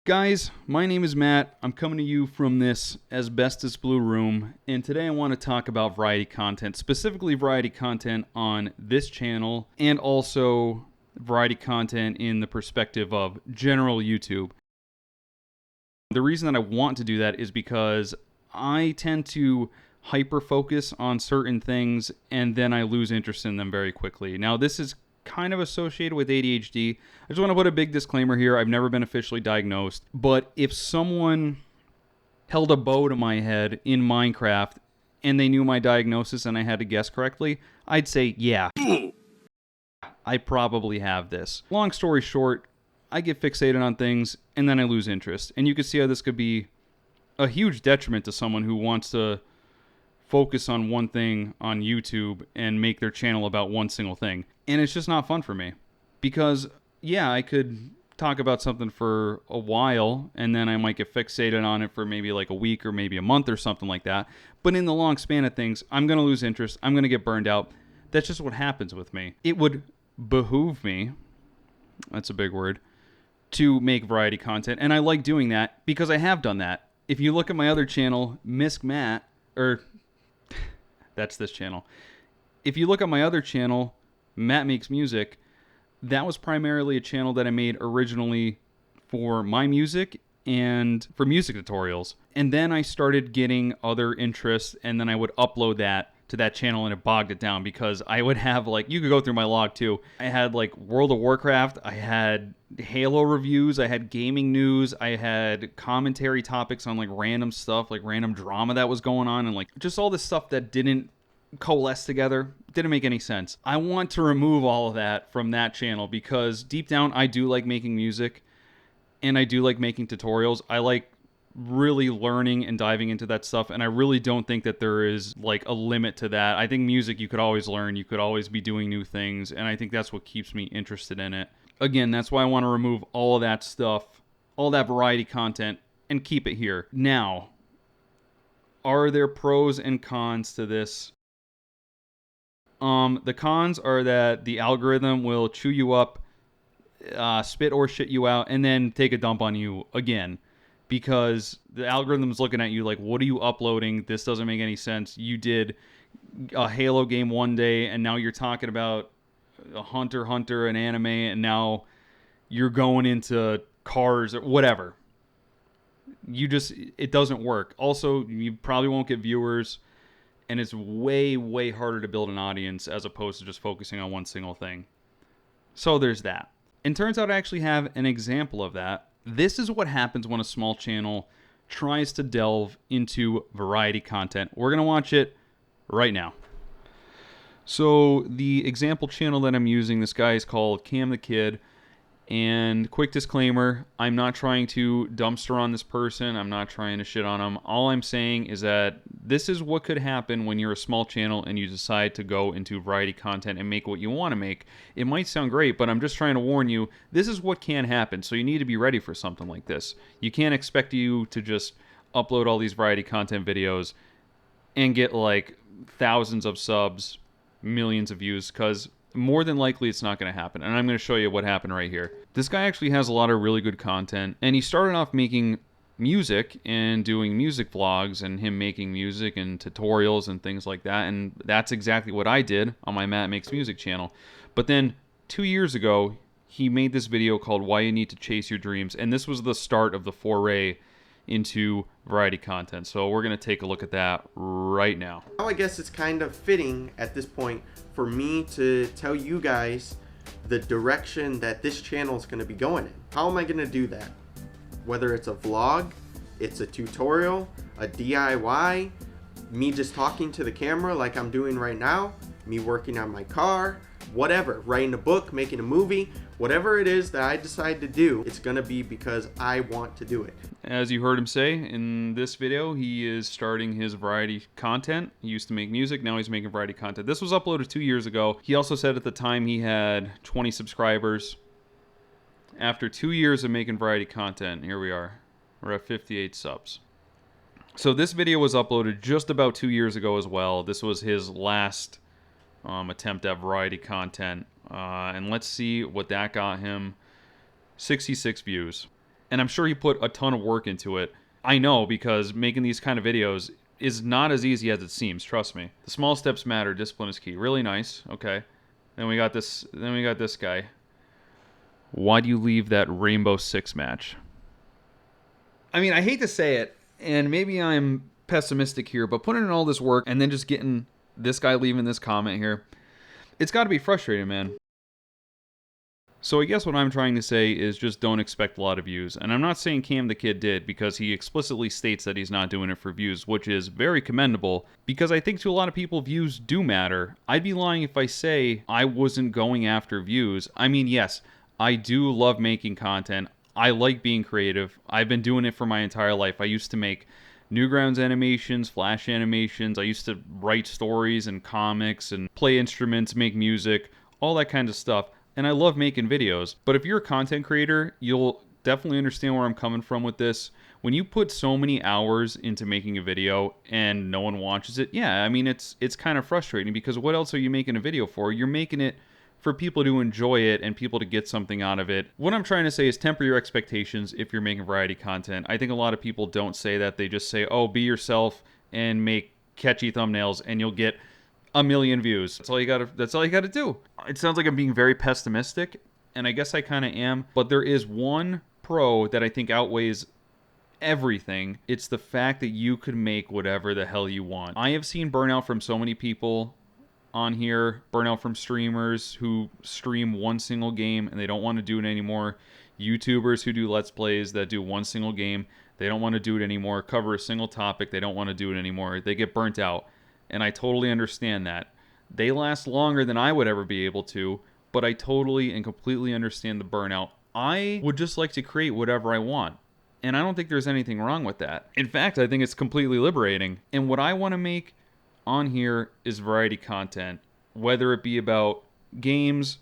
Guys, my name is Matt. I'm coming to you from this asbestos blue room, and today I want to talk about variety content, specifically variety content on this channel, and also variety content in the perspective of general YouTube. The reason that I want to do that is because I tend to hyper-focus on certain things, and then I lose interest in them very quickly. Now, this is kind of associated with ADHD. I just want to put a big disclaimer here. I've never been officially diagnosed, but if someone held a bow to my head in Minecraft and they knew my diagnosis and I had to guess correctly, I'd say, yeah, I probably have this. Long story short, I get fixated on things and then I lose interest. And you can see how this could be a huge detriment to someone who wants to focus on one thing on YouTube and make their channel about one single thing. And it's just not fun for me. Because, yeah, I could talk about something for a while and then I might get fixated on it for maybe like a week or maybe a month or something like that. But in the long span of things, I'm going to lose interest. I'm going to get burned out. That's just what happens with me. It would behoove me, that's a big word, to make variety content. And I like doing that because I have done that. If you look at my other channel, Misk Matt, or that's this channel. If you look at my other channel, Matt Makes Music, that was primarily a channel that I made originally for my music and for music tutorials. And then I started getting other interests, and then I would upload that to that channel, and it bogged it down because I would have, like, you could go through my log too. I had like World of Warcraft, I had Halo reviews, I had gaming news, I had commentary topics on like random stuff, like random drama that was going on, and like just all this stuff that didn't coalesce together, didn't make any sense. I want to remove all of that from that channel because deep down I do like making music and I do like making tutorials. I like really learning and diving into that stuff, and I really don't think that there is like a limit to that. I think music, you could always learn, you could always be doing new things, and I think that's what keeps me interested in it. Again, that's why I want to remove all of that stuff, all that variety content, and keep it here. Now, are there pros and cons to this? The cons are that the algorithm will chew you up, spit or shit you out, and then take a dump on you again. Because the algorithm's looking at you like, what are you uploading? This doesn't make any sense. You did a Halo game one day, and now you're talking about a Hunter x Hunter, an anime, and now you're going into cars or whatever. It doesn't work. Also, you probably won't get viewers, and it's way, way harder to build an audience as opposed to just focusing on one single thing. So there's that. And turns out I actually have an example of that. This is what happens when a small channel tries to delve into variety content. We're going to watch it right now. So the example channel that I'm using, this guy is called Cam the Kid. And quick disclaimer, I'm not trying to dumpster on this person. I'm not trying to shit on him. All I'm saying is that this is what could happen when you're a small channel and you decide to go into variety content and make what you want to make. It might sound great, but I'm just trying to warn you, this is what can happen. So you need to be ready for something like this. You can't expect you to just upload all these variety content videos and get like thousands of subs, millions of views, because more than likely it's not going to happen. And I'm going to show you what happened right here. This guy actually has a lot of really good content, and he started off making music and doing music vlogs and him making music and tutorials and things like that, and that's exactly what I did on my Matt Makes Music channel. But then 2 years ago, he made this video called Why You Need to Chase Your Dreams, and this was the start of the foray into variety content. So we're going to take a look at that right now. Now I guess it's kind of fitting at this point for me to tell you guys the direction that this channel is going to be going in. How am I going to do that? Whether it's a vlog, it's a tutorial, a DIY, me just talking to the camera like I'm doing right now, me working on my car, whatever, writing a book, making a movie, whatever it is that I decide to do, it's gonna be because I want to do it. As you heard him say in this video, he is starting his variety content. He used to make music, now he's making variety content. This was uploaded 2 years ago. He also said at the time he had 20 subscribers. After 2 years of making variety content, here we are. We're at 58 subs. So this video was uploaded just about 2 years ago as well. This was his last attempt at variety content. And let's see what that got him. 66 views. And I'm sure he put a ton of work into it. I know, because making these kind of videos is not as easy as it seems, trust me. The small steps matter, discipline is key. Really nice. Okay. Then we got this guy. Why do you leave that Rainbow Six match? I mean, I hate to say it, and maybe I'm pessimistic here, but putting in all this work and then just getting this guy leaving this comment here, it's got to be frustrating, man. So I guess what I'm trying to say is just don't expect a lot of views. And I'm not saying Cam the Kid did, because he explicitly states that he's not doing it for views, which is very commendable, because I think to a lot of people views do matter. I'd be lying if I say I wasn't going after views. I mean, yes, I do love making content. I like being creative. I've been doing it for my entire life. I used to make Newgrounds animations, Flash animations. I used to write stories and comics and play instruments, make music, all that kind of stuff. And I love making videos. But if you're a content creator, you'll definitely understand where I'm coming from with this. When you put so many hours into making a video and no one watches it, yeah, I mean, it's kind of frustrating, because what else are you making a video for? You're making it for people to enjoy it and people to get something out of it. What I'm trying to say is temper your expectations if you're making variety content. I think a lot of people don't say that. They just say, oh, be yourself and make catchy thumbnails and you'll get a million views. That's all you gotta do. It sounds like I'm being very pessimistic, and I guess I kind of am, but there is one pro that I think outweighs everything. It's the fact that you could make whatever the hell you want. I have seen burnout from so many people on here, burnout from streamers who stream one single game and they don't want to do it anymore. YouTubers who do Let's Plays that do one single game, they don't want to do it anymore. Cover a single topic, they don't want to do it anymore. They get burnt out. And I totally understand that. They last longer than I would ever be able to, but I totally and completely understand the burnout. I would just like to create whatever I want. And I don't think there's anything wrong with that. In fact, I think it's completely liberating. And what I want to make on here is variety content, whether it be about games,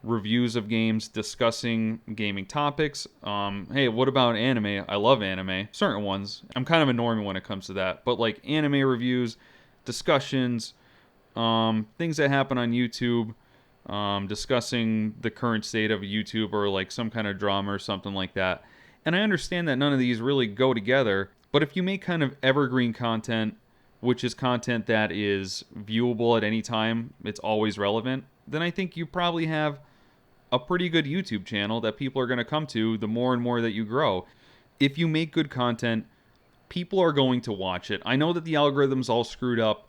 reviews of games, discussing gaming topics. Hey, what about anime? I love anime. Certain ones. I'm kind of a normie when it comes to that. But like anime reviews, discussions, things that happen on YouTube, discussing the current state of YouTube or like some kind of drama or something like that. And I understand that none of these really go together, but if you make kind of evergreen content, which is content that is viewable at any time, it's always relevant, then I think you probably have a pretty good YouTube channel that people are going to come to the more and more that you grow. If you make good content, people are going to watch it. I know that the algorithm's all screwed up,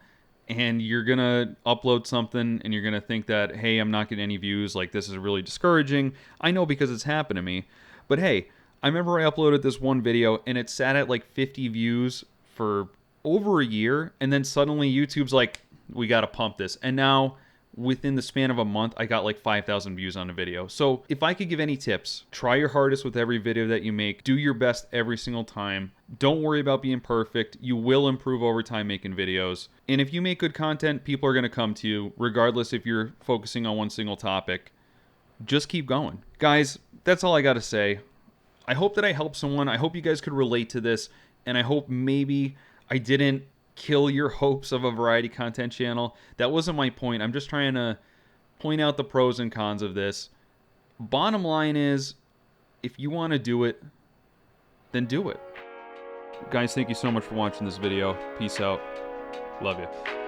and you're going to upload something and you're going to think that, hey, I'm not getting any views, like this is really discouraging. I know, because it's happened to me. But hey, I remember I uploaded this one video and it sat at like 50 views for over a year, and then suddenly YouTube's like, we got to pump this. And now within the span of a month, I got like 5,000 views on a video. So if I could give any tips, try your hardest with every video that you make. Do your best every single time. Don't worry about being perfect. You will improve over time making videos. And if you make good content, people are going to come to you, regardless if you're focusing on one single topic. Just keep going. Guys, that's all I got to say. I hope that I helped someone. I hope you guys could relate to this. And I hope maybe I didn't kill your hopes of a variety content channel. That wasn't my point. I'm just trying to point out the pros and cons of this. Bottom line is, if you want to do it, then do it. Guys, thank you so much for watching this video. Peace out. Love you.